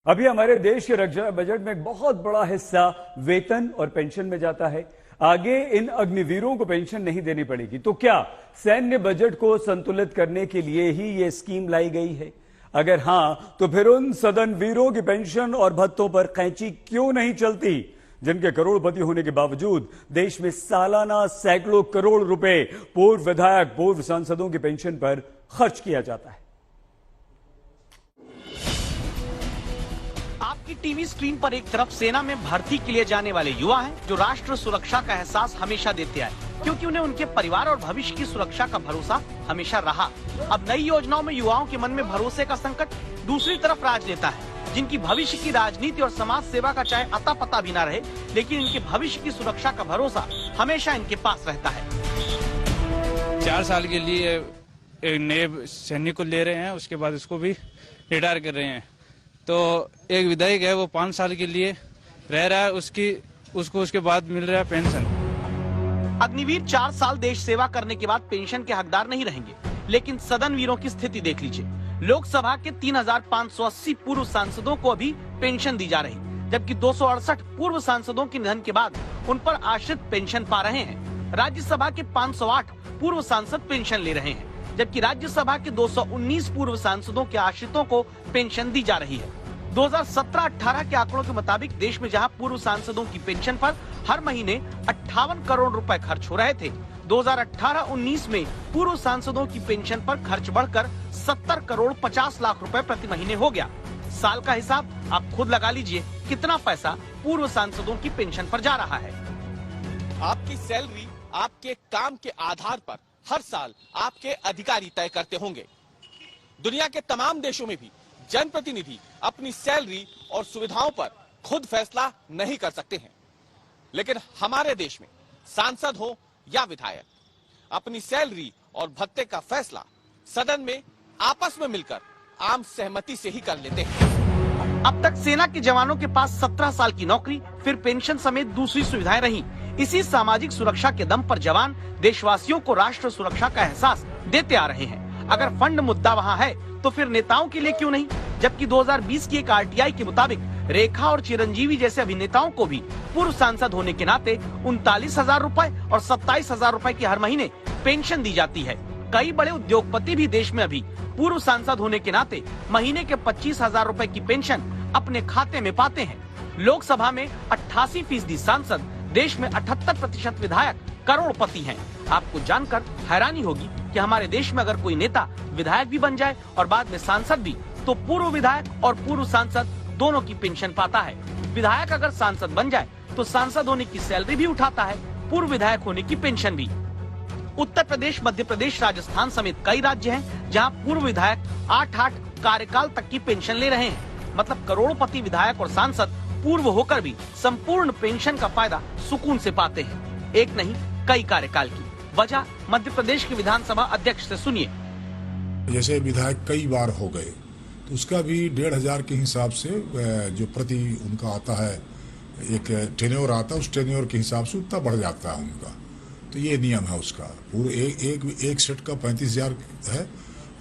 अभी हमारे देश के रक्षा बजट में एक बहुत बड़ा हिस्सा वेतन और पेंशन में जाता है। आगे इन अग्निवीरों को पेंशन नहीं देनी पड़ेगी, तो क्या सैन्य बजट को संतुलित करने के लिए ही यह स्कीम लाई गई है? अगर हां, तो फिर उन सदन वीरों की पेंशन और भत्तों पर कैंची क्यों नहीं चलती, जिनके करोड़पति होने के बावजूद देश में सालाना सैकड़ों करोड़ रुपए पूर्व विधायक, पूर्व सांसदों की पेंशन पर खर्च किया जाता है। आपकी टीवी स्क्रीन पर एक तरफ सेना में भर्ती के लिए जाने वाले युवा हैं, जो राष्ट्र सुरक्षा का एहसास हमेशा देते आए, क्योंकि उन्हें उनके परिवार और भविष्य की सुरक्षा का भरोसा हमेशा रहा। अब नई योजनाओं में युवाओं के मन में भरोसे का संकट। दूसरी तरफ राजनेता है, जिनकी भविष्य की राजनीति और समाज सेवा का चाहे अता पता भी न रहे, लेकिन इनके भविष्य की सुरक्षा का भरोसा हमेशा इनके पास रहता है। 4 साल के लिए एक नए सैनिक को ले रहे हैं, उसके बाद उसको भी रिटायर कर रहे हैं। तो एक विधायक है, वो 5 साल के लिए रह रहा है, उसको उसके बाद मिल रहा है पेंशन। अग्निवीर 4 साल देश सेवा करने के बाद पेंशन के हकदार नहीं रहेंगे, लेकिन सदन वीरों की स्थिति देख लीजिए। लोकसभा के 3580 पूर्व सांसदों को अभी पेंशन दी जा रही, जबकि 268 पूर्व सांसदों के निधन के बाद उन पर आश्रित पेंशन पा रहे हैं। राज्यसभा के 508 पूर्व सांसद पेंशन ले रहे हैं, जबकि राज्यसभा के 219 पूर्व सांसदों के आश्रितों को पेंशन दी जा रही है। 2017-18 के आंकड़ों के मुताबिक देश में जहां पूर्व सांसदों की पेंशन पर हर महीने 58 करोड़ रुपए खर्च हो रहे थे, 2018-19 में पूर्व सांसदों की पेंशन पर खर्च बढ़कर 70 करोड़ 50 लाख रुपए प्रति महीने हो गया। साल का हिसाब आप खुद लगा लीजिए, कितना पैसा पूर्व सांसदों की पेंशन पर जा रहा है। आपकी सैलरी आपके काम के आधार पर हर साल आपके अधिकारी तय करते होंगे। दुनिया के तमाम देशों में भी जनप्रतिनिधि अपनी सैलरी और सुविधाओं पर खुद फैसला नहीं कर सकते हैं, लेकिन हमारे देश में सांसद हो या विधायक अपनी सैलरी और भत्ते का फैसला सदन में आपस में मिलकर आम सहमति से ही कर लेते हैं। अब तक सेना के जवानों के पास 17 साल की नौकरी, फिर पेंशन समेत दूसरी सुविधाएं रही। इसी सामाजिक सुरक्षा के दम पर जवान देशवासियों को राष्ट्र सुरक्षा का एहसास देते आ रहे हैं। अगर फंड मुद्दा वहाँ है, तो फिर नेताओं के लिए क्यों नहीं? जबकि 2020 की एक आरटीआई के मुताबिक रेखा और चिरंजीवी जैसे अभिनेताओं को भी पूर्व सांसद होने के नाते 39,000 रुपए और 27,000 रुपए की हर महीने पेंशन दी जाती है। कई बड़े उद्योगपति भी देश में अभी पूर्व सांसद होने के नाते महीने के 25,000 रुपए की पेंशन अपने खाते में पाते हैं। लोकसभा में 88% सांसद, देश में 78% विधायक करोड़पति हैं। आपको जानकर हैरानी होगी कि हमारे देश में अगर कोई नेता विधायक भी बन जाए और बाद में सांसद भी, तो पूर्व विधायक और पूर्व सांसद दोनों की पेंशन पाता है। विधायक अगर सांसद बन जाए तो सांसद होने की सैलरी भी उठाता है, पूर्व विधायक होने की पेंशन भी। उत्तर प्रदेश, मध्य प्रदेश, राजस्थान समेत कई राज्य हैं जहां पूर्व विधायक 8 कार्यकाल तक की पेंशन ले रहे हैं। मतलब करोड़पति विधायक और सांसद पूर्व होकर भी संपूर्ण पेंशन का फायदा सुकून से पाते हैं। एक नहीं, कई कार्यकाल की। वजह मध्य प्रदेश के विधानसभा अध्यक्ष से सुनिए। जैसे विधायक कई बार हो गए, तो उसका भी 1,500 के हिसाब से जो प्रति उनका आता है, एक टेन्योर आता है, उस टेन्योर के हिसाब से उतना बढ़ जाता है उनका। तो ये नियम है उसका। पूरे एक सेट का 35,000 है,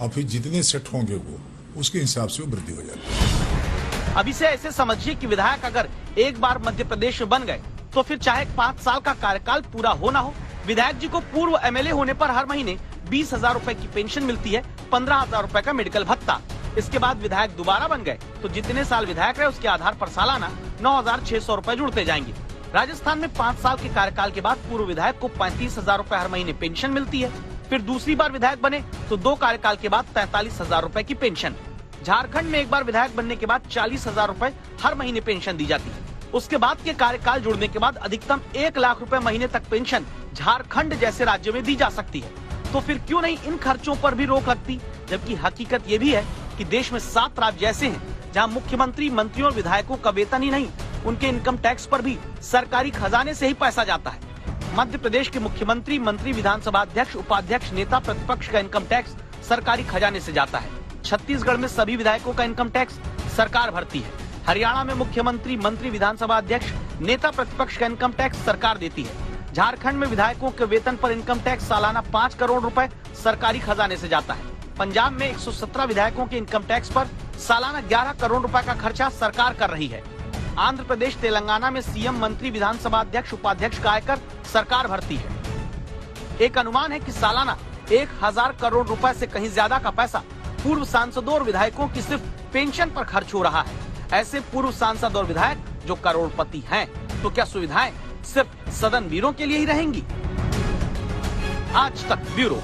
और फिर जितने सेट होंगे वो उसके हिसाब से वो वृद्धि हो जाती है। अब इसे ऐसे समझिए कि विधायक अगर एक बार मध्य प्रदेश में बन गए, तो फिर चाहे 5 साल का कार्यकाल पूरा हो ना हो, विधायक जी को पूर्व एमएलए होने पर हर महीने 20,000 रुपए की पेंशन मिलती है, 15,000 रुपए का मेडिकल भत्ता। इसके बाद विधायक दोबारा बन गए तो जितने साल विधायक रहे उसके आधार पर सालाना 9,600 रुपए जुड़ते जाएंगे। राजस्थान में 5 साल के कार्यकाल के बाद पूर्व विधायक को 35,000 रुपए हर महीने पेंशन मिलती है। फिर दूसरी बार विधायक बने तो 2 कार्यकाल के बाद 43,000 रुपए की पेंशन। झारखंड में एक बार विधायक बनने के बाद 40,000 रुपए हर महीने पेंशन दी जाती है। उसके बाद के कार्यकाल जुड़ने के बाद अधिकतम 1 लाख रुपए महीने तक पेंशन झारखंड जैसे राज्यों में दी जा सकती है। तो फिर क्यों नहीं इन खर्चों पर भी रोक लगती? जबकि हकीकत ये भी है कि देश में 7 राज्य ऐसे हैं जहां मुख्यमंत्री, मंत्रियों और विधायकों का वेतन ही नहीं, उनके इनकम टैक्स पर भी सरकारी खजाने से ही पैसा जाता है। मध्य प्रदेश के मुख्यमंत्री, मंत्री, विधानसभा अध्यक्ष, उपाध्यक्ष, नेता प्रतिपक्ष का इनकम टैक्स सरकारी खजाने से जाता है। छत्तीसगढ़ में सभी विधायकों का इनकम टैक्स सरकार भरती है। हरियाणा में मुख्यमंत्री, मंत्री, विधानसभा अध्यक्ष, नेता प्रतिपक्ष का इनकम टैक्स सरकार देती है। झारखंड में विधायकों के वेतन पर इनकम टैक्स सालाना 5 करोड़ रुपए सरकारी खजाने से जाता है। पंजाब में 117 विधायकों के इनकम टैक्स पर सालाना 11 करोड़ रुपए का खर्चा सरकार कर रही है। आंध्र प्रदेश, तेलंगाना में सीएम, मंत्री, विधानसभा अध्यक्ष, उपाध्यक्ष का आयकर सरकार भरती है। एक अनुमान है कि सालाना 1000 करोड़ रुपए से कहीं ज्यादा का पैसा पूर्व सांसदों और विधायकों की सिर्फ पेंशन पर खर्च हो रहा है। ऐसे पूर्व सांसद और विधायक जो करोड़पति हैं, तो क्या सुविधाएं सिर्फ सदन वीरों के लिए ही रहेंगी? आज तक ब्यूरो।